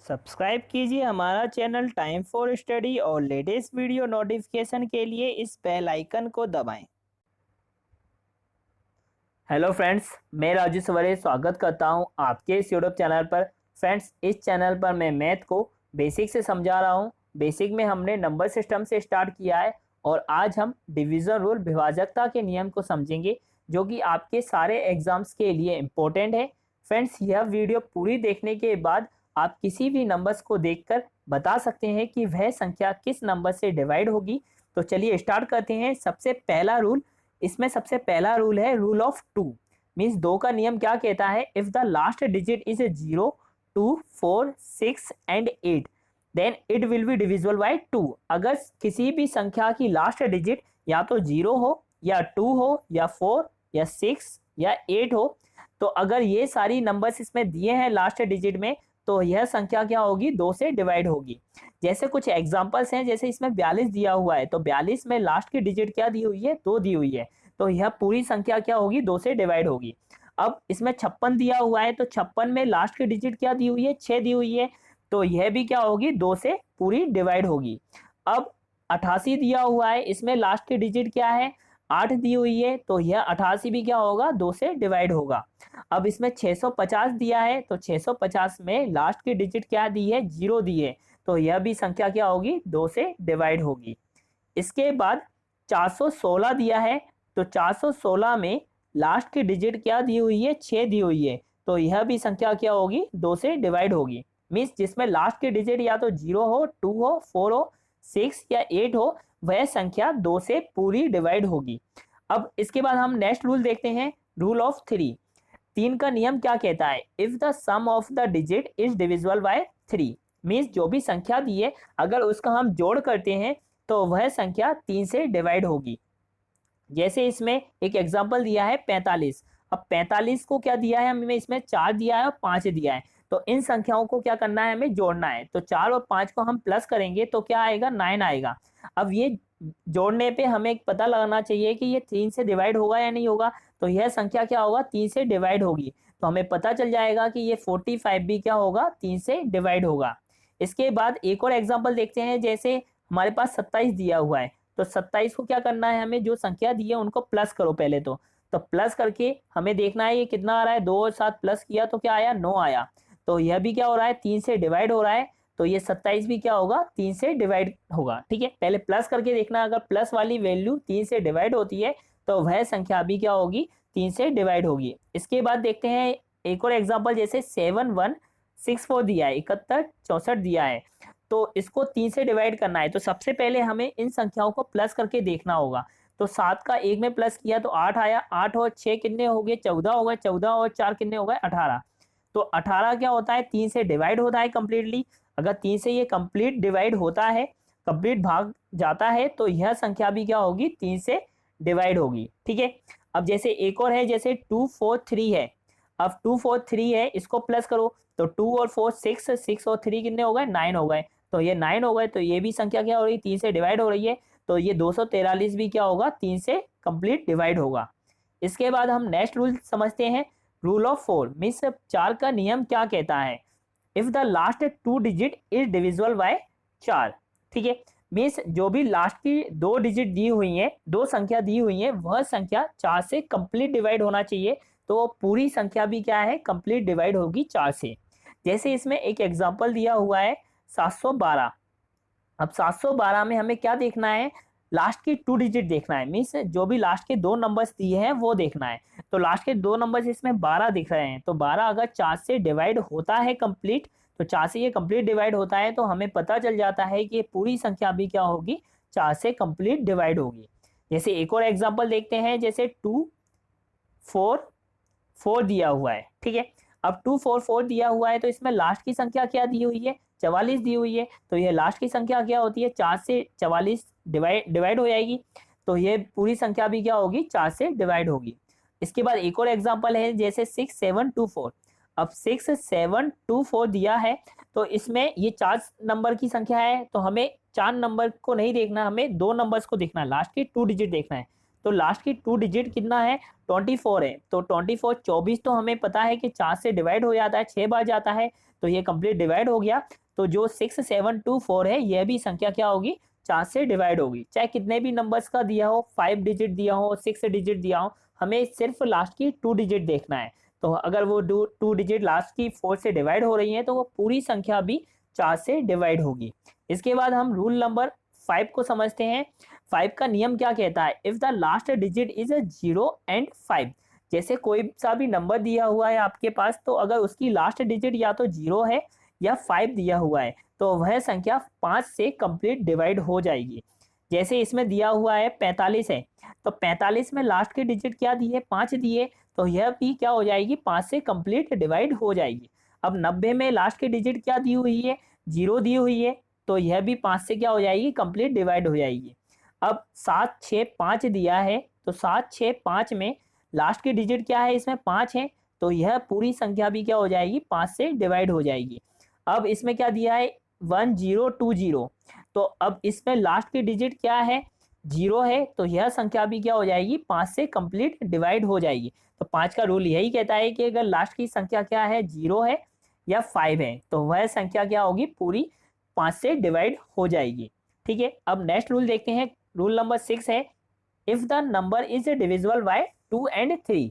Subscribe कीजिए हमारा channel time for study और लेटेस्ट वीडियो नोटिफिकेशन के लिए इस बेल आइकन को दबाएं। हेलो फ्रेंड्स, मैं राजू सवरे स्वागत करता हूं आपके इस यूट्यूब चैनल पर। फ्रेंड्स, इस चैनल पर मैं मैथ को बेसिक से समझा रहा हूं। बेसिक में हमने नंबर सिस्टम से स्टार्ट किया है और आज हम डिवीज़न रूल विभाजकता के नियम को समझेंगे, जो कि आपके सारे एग्जाम्स के लिए इम्पोर्टेंट है। फ्रेंड्स, यह वीडियो पूरी देखने के बाद आप किसी भी नंबर्स को देखकर बता सकते हैं कि वह संख्या किस नंबर से डिवाइड होगी। तो चलिए स्टार्ट करते हैं। सबसे पहला रूल है रूल ऑफ टू। मीन्स दो का नियम क्या कहता है? If the last digit is 0, 2, 4, 6 and 8 then it will be divisible by 2। अगर किसी भी संख्या की लास्ट डिजिट या तो 0 हो या 2 हो या 4 या 6 या 8 हो, तो अगर ये सारी नंबर्स इसमें दिए हैं लास्ट डिजिट में, तो यह संख्या क्या होगी? 2 से डिवाइड होगी। जैसे कुछ एग्जांपल्स हैं, जैसे इसमें 42 दिया हुआ है, तो 42 में लास्ट की डिजिट क्या दी हुई है? 2 दी हुई है, तो यह पूरी संख्या क्या होगी? 2 से डिवाइड होगी। अब इसमें 56 दिया हुआ है, तो 56 में लास्ट की डिजिट क्या दी हुई है? 6 दी हुई है, तो यह भी क्या होगी? 2 से पूरी डिवाइड होगी। अब 88 दिया हुआ है, इसमें लास्ट की डिजिट क्या है? 8 दी हुई है, तो यह 88 भी क्या होगा? 2 से डिवाइड होगा। अब इसमें 650 दिया है, तो 650 में लास्ट की डिजिट क्या दी है? 0 दी है, तो यह भी संख्या क्या होगी? 2 से डिवाइड होगी। इसके बाद 416 दिया है, तो 416 में लास्ट की डिजिट क्या दी हुई है? 6 दी हुई है, तो यह भी संख्या क्या होगी? 2 से डिवाइड होगी। मीन्स जिसमें लास्ट की डिजिट या तो 0 हो, 2 हो, 4 हो, 6 या 8 हो, वह संख्या 2 से पूरी डिवाइड होगी। अब इसके बाद हम नेक्स्ट रूल देखते हैं, रूल ऑफ थ्री। 3 का नियम क्या कहता है? If the sum of the digit is divisible by 3। Means जो भी संख्या दी है, अगर उसका हम जोड़ करते हैं तो वह संख्या 3 से डिवाइड होगी। जैसे इसमें एक एग्जांपल दिया है 45। अब 45 को क्या दिया है हमें? इसमें 4 दिया है और 5 दिया है, तो इन संख्याओं को क्या करना है? हमें जोड़ना है। तो 4 और 5 को हम प्लस करेंगे तो क्या आएगा? 9 आएगा। अब ये जोड़ने पे हमें एक पता लगाना चाहिए कि ये 3 से डिवाइड होगा या नहीं होगा। तो यह संख्या क्या होगा? 3 से डिवाइड होगी, तो हमें पता चल जाएगा कि ये 45 भी क्या होगा? 3 से डिवाइड होगा। इसके बाद एक और एग्जाम्पल देखते हैं। जैसे हमारे पास 27 दिया हुआ है, तो 27 को क्या करना है? हमें जो संख्या दी है उनको प्लस करो पहले तो प्लस करके हमें देखना है ये कितना आ रहा है। 2 और 7 प्लस किया तो क्या आया? 9 आया। तो यह भी क्या हो रहा है? 3 से डिवाइड हो रहा है, तो ये 27 भी क्या होगा? 3 से डिवाइड होगा। ठीक है, पहले प्लस करके देखना, अगर प्लस वाली वैल्यू 3 से डिवाइड होती है तो वह संख्या भी क्या होगी? 3 से डिवाइड होगी। इसके बाद देखते हैं एक और एग्जाम्पल। जैसे 7164 दिया है, 71 64 दिया है, तो इसको 3 से डिवाइड करना है। तो सबसे पहले हमें इन संख्याओं को प्लस करके देखना होगा। तो 7 का 1 में प्लस किया तो 8 आया। 8 और 6 कितने हो गए? 14 हो गए। 14 और 4 कितने हो गए? 18। तो 18 क्या होता है? 3 से डिवाइड होता है कंप्लीटली। अगर 3 से ये कंप्लीट डिवाइड होता है, कंप्लीट भाग जाता है, तो यह संख्या भी क्या होगी? 3 से डिवाइड होगी। ठीक है, अब जैसे एक और है, जैसे 243 है। अब 243 है, इसको प्लस करो तो 2 और 4 6, 6 और 3 कितने हो गए? 9 हो गए। तो ये 9 हो गए, तो ये भी संख्या क्या हो रही है? 3 से डिवाइड हो रही है, तो ये 243 भी क्या होगा? 3 से कंप्लीट डिवाइड होगा। इसके बाद हम नेक्स्ट रूल समझते हैं, रूल ऑफ 4। मीन्स 4 का नियम क्या कहता है? If the last 2 digit is divisible bye 4। ठीक है, मीन्स जो भी लास्ट की 2 डिजिट दी हुई है, 2 संख्या दी हुई है, वह संख्या 4 से कंप्लीट डिवाइड होना चाहिए। तो पूरी संख्या भी क्या है? कंप्लीट डिवाइड होगी 4 से। जैसे इसमें एक एग्जांपल दिया हुआ है 712। अब 712 में हमें क्या देखना है? लास्ट की 2 डिजिट देखना है। मीन्स जो भी लास्ट के 2 नंबर्स दिए हैं वो देखना है। तो लास्ट के 2 नंबर्स इसमें 12 दिख रहे हैं, तो 12 अगर 4 से डिवाइड होता है कंप्लीट, तो 4 से ये कंप्लीट डिवाइड होता है, तो हमें पता चल जाता है कि ये पूरी संख्या भी क्या होगी? 4 से कंप्लीट डिवाइड होगी। जैसे एक और एग्जांपल देखते हैं, जैसे 244 दिया हुआ है। ठीक है, अब 244 दिया हुआ है, तो इसमें लास्ट की संख्या क्या दी हुई है? 44 दी हुई है, तो ये लास्ट की संख्या क्या होती है? 4 से 44 डिवाइड हो जाएगी, तो ये पूरी संख्या भी क्या होगी? 4 से डिवाइड होगी। इसके बाद एक और एग्जांपल है, जैसे 6724। अब 6724 दिया है, तो इसमें ये 4 नंबर की संख्या है, तो हमें 4 नंबर को नहीं देखना, हमें 2 नंबर्स को देखना है, लास्ट की 2 डिजिट देखना है। तो लास्ट की 2 डिजिट कितना है 24 है। तो 24 24 तो हमें पता है कि 4 से डिवाइड हो जाता है, 6 बार जाता है, तो ये कंप्लीट डिवाइड हो गया। तो जो 6724 है यह भी संख्या क्या होगी 4 से डिवाइड होगी। चाहे कितने भी नंबर्स का दिया हो, 5 डिजिट दिया हो, 6 डिजिट दिया हो, हमें सिर्फ लास्ट की 2 डिजिट देखना है। तो अगर वो 2 डिजिट लास्ट की 4 से डिवाइड हो रही है तो वो पूरी संख्या भी 4 से डिवाइड होगी। इसके बाद हम रूल नंबर 5 को समझते हैं। 5 का नियम क्या कहता है, if the last digit is 0 and 5। जैसे कोई सा भी नंबर दिया हुआ है आपके पास, तो अगर उसकी लास्ट डिजिट या तो 0 है या 5 दिया हुआ है तो वह संख्या 5 से कंप्लीट डिवाइड हो जाएगी। जैसे इसमें दिया हुआ है 45 है, तो 45 में लास्ट की डिजिट क्या दी है 5 दी है, तो यह भी क्या हो जाएगी 5 से कंप्लीट डिवाइड हो जाएगी। अब 90 में लास्ट की डिजिट क्या दी हुई है 0 दी हुई है, तो यह भी 5 से क्या हो जाएगी कंप्लीट डिवाइड हो जाएगी। अब 7 6 5 दिया है, तो 7 6 5 में लास्ट की डिजिट क्या है इसमें 5 है, तो यह पूरी संख्या भी क्या हो जाएगी 5 से डिवाइड हो जाएगी। अब इसमें क्या दिया है 1020, तो अब इसमें लास्ट की डिजिट क्या है 0 है, तो यह संख्या भी क्या हो जाएगी 5 से कंप्लीट डिवाइड हो जाएगी। तो 5 का रूल यही कहता है कि अगर लास्ट की संख्या क्या है 0 है या 5 है तो वह संख्या क्या होगी पूरी 5 से डिवाइड हो जाएगी। ठीक है, अब नेक्स्ट रूल देखते हैं। रूल नंबर 6 है, if the number is divisible by 2 and 3।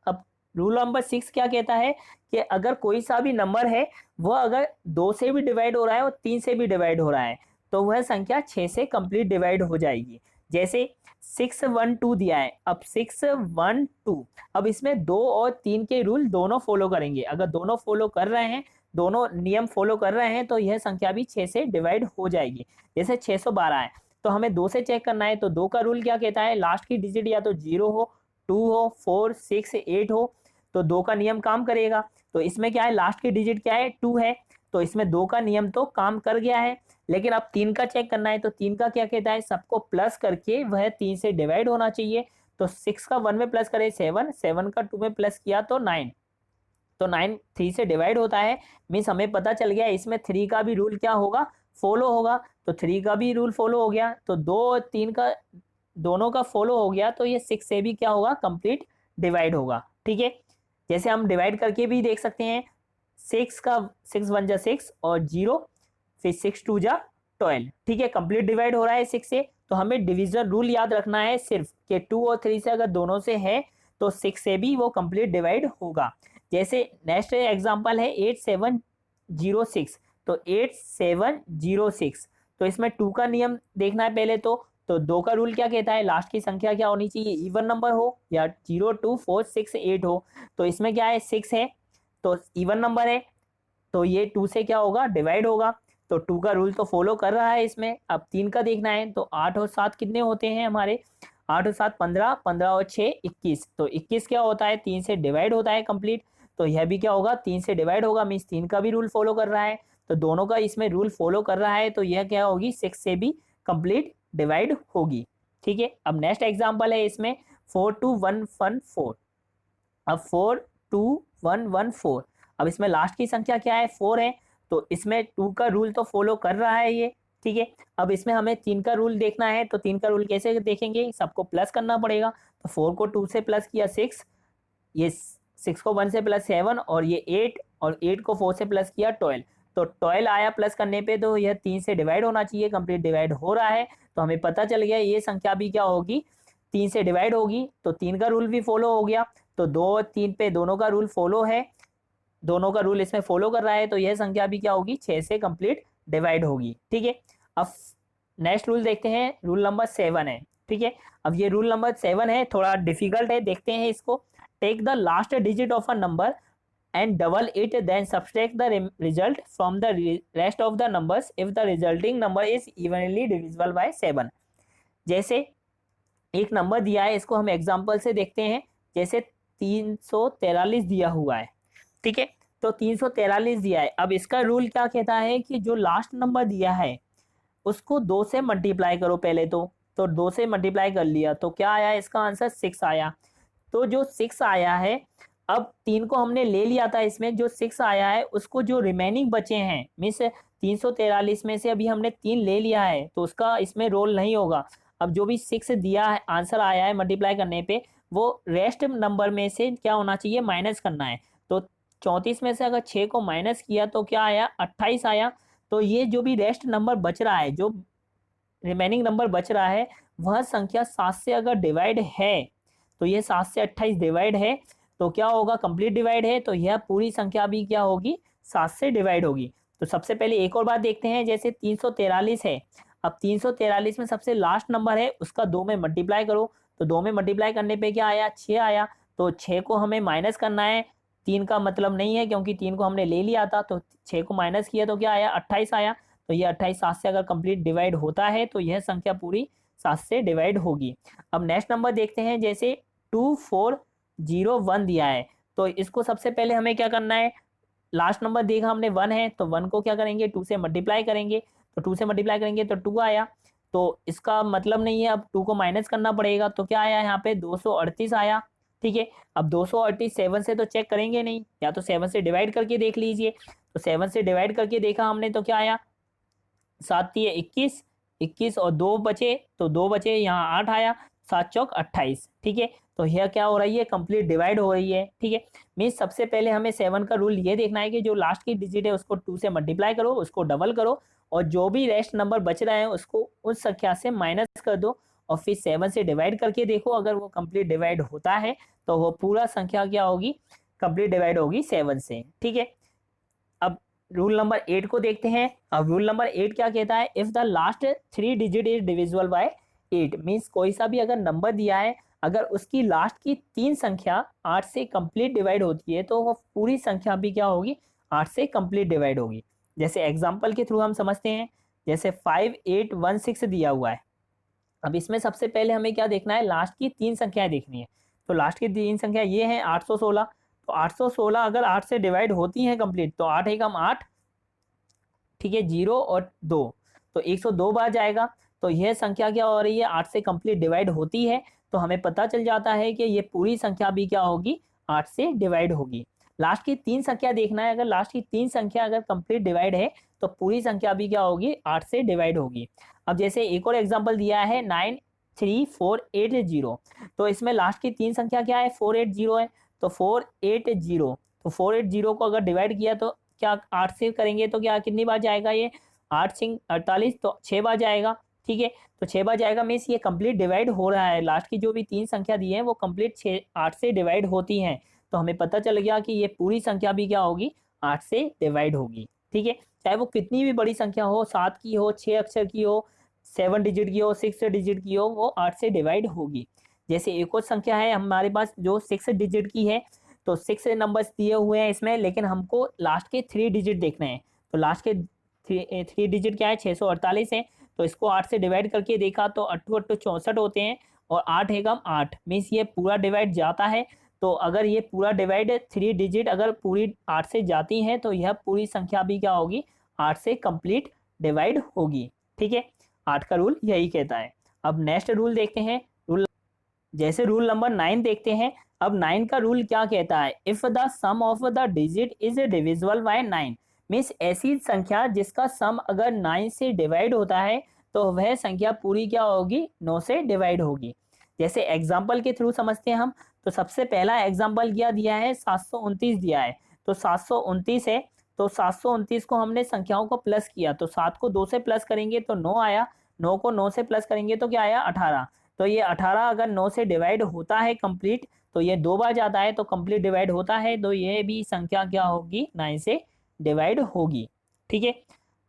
अब रूल नंबर 6 क्या कहता है कि अगर कोई सा भी नंबर है वह अगर 2 से भी डिवाइड हो रहा है और 3 से भी डिवाइड हो रहा है तो वह संख्या 6 से कंप्लीट डिवाइड हो जाएगी। जैसे 612 दिया है, अब 612, अब इसमें 2 और 3 के रूल दोनों फॉलो करेंगे। अगर दोनों फॉलो कर रहे हैं, दोनों नियम फॉलो कर रहे हैं, तो यह संख्या भी 6 से डिवाइड हो जाएगी। जैसे 612 है तो हमें 2 से चेक करना है, तो 2 का रूल क्या कहता है लास्ट की डिजिट या तो 0 हो, 2 हो, 4 6 8 हो, तो 2 का नियम काम करेगा। तो इसमें क्या है लास्ट की डिजिट क्या है 2 है, तो इसमें 2 का नियम तो काम कर गया है। लेकिन अब 3 का चेक करना है, तो 3 का क्या कहता है सबको प्लस करके वह 3 से डिवाइड होना चाहिए। तो 6 का 1 में प्लस करें 7, 7 का 2 में प्लस किया तो 9, तो 9 3 से डिवाइड होता है। मीन्स हमें पता चल गया इसमें 3 का भी रूल क्या होगा फॉलो होगा, तो 3 का भी रूल फॉलो हो गया। तो 2 और 3 का दोनों का फॉलो हो गया, तो ये 6 से भी क्या होगा कंप्लीट डिवाइड होगा। ठीक है, जैसे हम डिवाइड करके भी देख सकते हैं, 6 का 6 1 जा 6 और 0, फिर 6 2 जा 12। ठीक है, कंप्लीट डिवाइड हो रहा है 6 से। तो हमें डिवीजन रूल याद रखना है सिर्फ कि 2 और 3 से अगर दोनों से है तो 6 से भी वो कंप्लीट डिवाइड होगा। जैसे नेक्स्ट एग्जांपल है 8706, तो 8706, तो इसमें 2 का नियम देखना है पहले। तो 2 का रूल क्या कहता है लास्ट की संख्या क्या होनी चाहिए इवन नंबर हो या 0 2 4 6 8 हो, तो इसमें क्या है 6 है तो इवन नंबर है, तो ये 2 से क्या होगा डिवाइड होगा। तो 2 का रूल तो फॉलो कर रहा है इसमें। अब 3 का देखना है, तो 8 और 7 कितने होते हैं हमारे 8 और 7 15, 15 और 6 21, तो 21 क्या होता है 3 से डिवाइड होता है कंप्लीट। तो यह भी क्या होगा 3 से डिवाइड होगा, मीन्स 3 का भी रूल फॉलो कर रहा है। तो दोनों का इसमें रूल फॉलो कर रहा है, तो यह क्या होगी 6 से भी कंप्लीट डिवाइड होगी। ठीक है, अब नेक्स्ट एग्जांपल है इसमें 42114। अब 42114, अब इसमें लास्ट की संख्या क्या है 4 है, तो इसमें 2 का रूल तो फॉलो कर रहा है ये। ठीक है, अब इसमें हमें 3 का रूल देखना है, तो 3 का रूल कैसे देखेंगे सबको प्लस करना पड़ेगा। तो 4 को 2 से प्लस किया 6, ये 6 को 1 से प्लस 7 और ये 8, और 8 को 4 से प्लस किया 12, तो 12 आया प्लस करने पे, तो यह 3 से डिवाइड होना चाहिए, कंप्लीट डिवाइड हो रहा है। तो हमें पता चल गया ये संख्या भी क्या होगी 3 से डिवाइड होगी। तो 3 का रूल भी फॉलो हो गया, तो 2 और 3 पे दोनों का रूल फॉलो है, दोनों का रूल इसमें फॉलो कर रहा है, तो यह संख्या भी क्या होगी 6 से कंप्लीट डिवाइड होगी। ठीक है, अब नेक्स्ट रूल देखते हैं, रूल नंबर 7 है। ठीक है, अब ये रूल नंबर 7 है, थोड़ा डिफिकल्ट है, देखते हैं इसको। Take the last digit of a number and double it, then subtract the result from the rest of the numbers if the resulting number is evenly divisible by 7। जैसे एक number दिया है, इसको हम एग्जांपल से देखते हैं। जैसे 343 दिया हुआ है, ठीक है, तो 343 दिया है। अब इसका रूल क्या कहता है कि जो लास्ट नंबर दिया है उसको 2 से मल्टीप्लाई करो पहले, तो 2 से मल्टीप्लाई कर लिया, तो क्या आया इसका आंसर 6 आया। तो जो 6 आया है, अब 3 को हमने ले लिया था, इसमें जो 6 आया है उसको जो रिमेनिंग बचे हैं, मीन्स 343 में से अभी हमने 3 ले लिया है, तो उसका इसमें रोल नहीं होगा। अब जो भी 6 दिया है, आंसर आया है मल्टीप्लाई करने पे, वो रेस्ट नंबर में से क्या होना चाहिए, माइनस करना है। तो 34 में से अगर 6 को माइनस किया तो क्या आया, 28 आया। तो ये जो भी रेस्ट नंबर बच रहा है, जो रिमेनिंग नंबर बच रहा है, वह संख्या 7 से अगर डिवाइड है, तो ये 7 से 28 डिवाइड है, तो क्या होगा, कंप्लीट डिवाइड है, तो यह पूरी संख्या भी क्या होगी, 7 से डिवाइड होगी। तो सबसे पहले एक और बात देखते हैं, जैसे 343 है। अब 343 में सबसे लास्ट नंबर है, उसका 2 में मल्टीप्लाई करो, तो 2 में मल्टीप्लाई करने पे क्या आया, 6 आया। तो 6 को हमें माइनस करना है, 3 का मतलब नहीं है क्योंकि 3 को हमने ले लिया था, तो 6 को माइनस किया तो क्या आया, 28 आया। तो ये 28 7 से अगर कंप्लीट डिवाइड होता है तो यह संख्या पूरी 7 से डिवाइड होगी। अब नेक्स्ट नंबर देखते हैं, जैसे 2401 दिया है। तो इसको सबसे पहले हमें क्या करना है, लास्ट नंबर देखा हमने 1 है, तो 1 को क्या करेंगे, 2 से मल्टीप्लाई करेंगे। तो 2 से मल्टीप्लाई करेंगे तो 2 आया। तो इसका मतलब नहीं है, अब 2 को माइनस करना पड़ेगा, तो क्या आया यहाँ पे, 238 आया। ठीक है, अब 238 7 से तो चेक करेंगे नहीं, या तो 7 से डिवाइड करके देख लीजिए। तो 7 से डिवाइड करके देखा हमने, तो क्या आया, 7 तिये 21, 21 और 2 बचे, तो 2 बचे, यहाँ 8 आया, 7 चौक 28। ठीक है, तो यह क्या हो रही है, कंप्लीट डिवाइड हो रही है। ठीक है, मीन्स सबसे पहले हमें 7 का रूल ये देखना है कि जो लास्ट की डिजिट है उसको 2 से मल्टीप्लाई करो, उसको डबल करो, और जो भी रेस्ट नंबर बच रहे हैं उसको उस संख्या से माइनस कर दो, और फिर 7 से डिवाइड करके देखो, अगर वो कंप्लीट डिवाइड होता है तो वो पूरा संख्या क्या होगी, कंप्लीट डिवाइड होगी 7 से। ठीक है, अब रूल नंबर 8 को देखते हैं। अब रूल नंबर 8 क्या कहता है, if the last 3 digit is divisible bye 8, means कोई सा भी अगर नंबर दिया है, अगर उसकी लास्ट की 3 संख्या 8 से कंप्लीट डिवाइड होती है तो वो पूरी संख्या भी क्या होगी, 8 से कंप्लीट डिवाइड होगी। जैसे एग्जांपल के थ्रू हम समझते हैं, जैसे 5816 दिया हुआ है। अब इसमें सबसे पहले हमें क्या देखना है, लास्ट की 3 संख्याएं देखनी है। तो लास्ट की 3 संख्या ये है 816। तो 816 अगर 8 से डिवाइड होती है कंप्लीट, तो 8 एकम 8, ठीक है, 0 और 2, तो 102 बार जाएगा। तो यह संख्या क्या हो रही है, 8 से कंप्लीट डिवाइड होती है। तो हमें पता चल जाता है कि ये पूरी संख्या भी क्या होगी, 8 से डिवाइड होगी। लास्ट की 3 संख्या देखना है, अगर लास्ट की 3 संख्या अगर कंप्लीट डिवाइड है तो पूरी संख्या भी क्या होगी, 8 से डिवाइड होगी। अब जैसे एक और एग्जांपल दिया है 93480, तो इसमें लास्ट की 3 संख्या क्या है, 480 है। तो 480, तो 480 को अगर डिवाइड किया तो क्या 8 से करेंगे तो क्या कितनी बार जाएगा, ये 8 सिंग 48, तो 6 बार जाएगा। ठीक है, तो 6 बार जाएगा, मीन्स ये कंप्लीट डिवाइड हो रहा है। लास्ट की जो भी 3 संख्या दी है वो कंप्लीट 8 से डिवाइड होती हैं। तो हमें पता चल गया कि ये पूरी संख्या भी क्या होगी, 8 से डिवाइड होगी। ठीक है, चाहे वो कितनी भी बड़ी संख्या हो, 7 की हो, 6 अक्षर की हो, 7 डिजिट की हो, 6 डिजिट की हो, वो 8 से डिवाइड होगी। जैसे एक और संख्या है हमारे पास जो 6 डिजिट की है, तो 6 नंबर्स दिए हुए हैं इसमें, लेकिन हमको लास्ट के 3 डिजिट देखने हैं। तो लास्ट के 3 डिजिट क्या है, 648 है। तो इसको 8 से डिवाइड करके देखा तो 8 8 64 होते हैं, और 8 एकम 8, मीन्स ये पूरा डिवाइड जाता है। तो अगर ये पूरा डिवाइड 3 डिजिट अगर पूरी 8 से जाती हैं तो यह पूरी संख्या भी क्या होगी, 8 से कंप्लीट डिवाइड होगी। ठीक है, 8 का रूल यही कहता है। अब नेक्स्ट रूल देखते हैं, रूल जैसे रूल नंबर 9 देखते हैं। अब 9 का रूल क्या कहता है, if the sum of the digit is divisible by 9, means ऐसी संख्या जिसका सम अगर 9 से डिवाइड होता है तो वह संख्या पूरी क्या होगी, 9 से डिवाइड होगी। जैसे एग्जाम्पल के थ्रू समझते हैं हम। तो सबसे पहला एग्जाम्पल क्या दिया है, 729 दिया है। तो 729 है, तो 729 को हमने संख्याओं को प्लस किया, तो 7 को 2 से प्लस करेंगे तो 9 आया, 9 को 9 से प्लस करेंगे तो क्या आया, 18। तो ये 18 अगर 9 से डिवाइड होता है कंप्लीट, तो ये 2 बार जाता है तो कंप्लीट डिवाइड होता है, तो ये भी संख्या क्या होगी, 9 से डिवाइड होगी। ठीक है,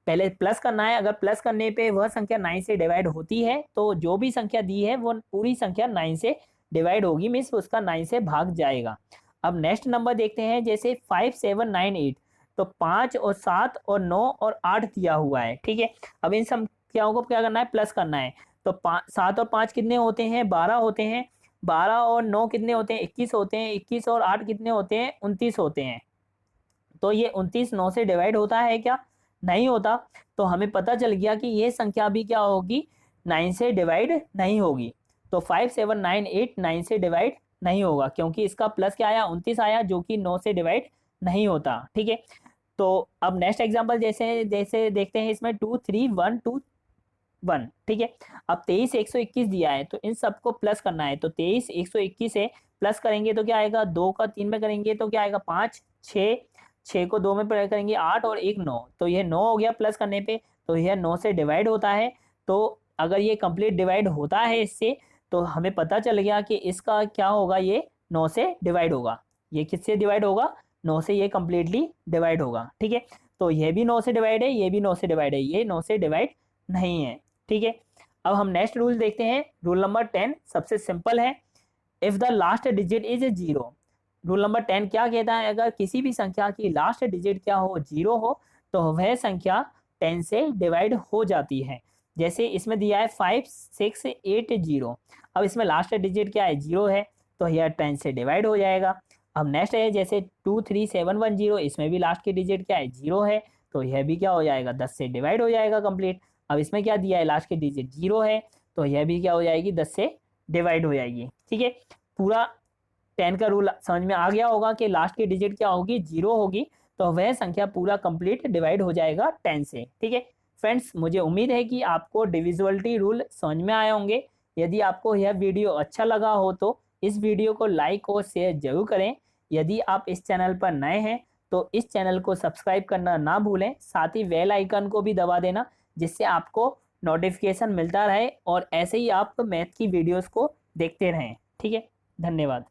पहले प्लस करना है, अगर प्लस करने पे वह संख्या 9 से डिवाइड होती है तो जो भी संख्या दी है वो पूरी संख्या 9 से डिवाइड होगी, मीन्स उसका 9 से भाग जाएगा। अब नेक्स्ट नंबर देखते हैं, जैसे 5798। तो 5 और 7 और 9 और 8 दिया हुआ है। ठीक है, अब इन संख्याओं को क्या करना है, प्लस करना है। तो 7 और 5 कितने होते हैं, 12 होते हैं। 12 और 9 कितने होते हैं, 21 होते हैं। 21 और 8 कितने होते हैं, 29 होते हैं। तो ये 29 9 से डिवाइड होता है क्या, नहीं होता। तो हमें पता चल गया कि ये संख्या भी क्या होगी, 9 से डिवाइड नहीं होगी। तो 5798 9 से डिवाइड नहीं होगा, क्योंकि इसका प्लस क्या आया, 29 आया, जो कि 9 से डिवाइड नहीं होता। ठीक है, तो अब नेक्स्ट एग्जांपल जैसे जैसे देखते हैं, इसमें 2312 1, ठीक है। अब 23 121 दिया है तो इन सबको प्लस करना है, तो 23 121 से प्लस करेंगे तो क्या आएगा, 2 का 3 में करेंगे तो क्या आएगा 5, 6, 6 को 2 में करेंगे 8 और 1 9, तो ये 9 हो गया प्लस करने पे, तो यह 9 से डिवाइड होता है। तो अगर ये कंप्लीट डिवाइड होता है इससे, तो हमें पता चल गया कि इसका क्या होगा, ये 9 से डिवाइड होगा। ये किससे डिवाइड होगा, 9 से ये कंप्लीटली डिवाइड होगा, ठीक है। तो ये भी 9 से डिवाइड है, ये भी 9 से डिवाइड है, ये 9 से डिवाइड नहीं है, ठीक है। अब हम नेक्स्ट रूल देखते हैं, रूल नंबर 10 सबसे सिंपल है। If the last digit is 0, rule number 10 क्या कहता है, अगर किसी भी संख्या की लास्ट डिजिट क्या हो, 0 हो, तो वह संख्या 10 से डिवाइड हो जाती है। जैसे इसमें दिया है 5 6 8 0, अब इसमें लास्ट डिजिट क्या है, 0 है, तो यह 10 से डिवाइड हो जाएगा। अब नेक्स्ट है जैसे 2 3 7 1 0, इसमें भी लास्ट की डिजिट क्या है, 0 है, तो यह भी क्या हो जाएगा, 10 से डिवाइड हो जाएगा कंप्लीट। अब इसमें क्या दिया है, लास्ट की डिजिट 0 है, तो यह भी क्या हो जाएगी, 10 से डिवाइड हो जाएगी, ठीक है। पूरा 10 का रूल समझ में आ गया होगा कि लास्ट की डिजिट क्या होगी, 0 होगी, तो वह संख्या पूरा कंप्लीट डिवाइड हो जाएगा 10 से, ठीक है। फ्रेंड्स, मुझे उम्मीद है कि आपको डिविजिबिलिटी रूल समझ में आए होंगे। यदि आपको यह वीडियो अच्छा लगा हो तो इस वीडियो को लाइक और शेयर जरूर करें। यदि आप इस चैनल पर नए हैं तो इस चैनल को सब्सक्राइब करना ना भूलें, साथ ही बेल आइकन को भी दबा देना, जिससे आपको नोटिफिकेशन मिलता रहे और ऐसे ही आप मैथ की वीडियोस को देखते रहें, ठीक है। धन्यवाद।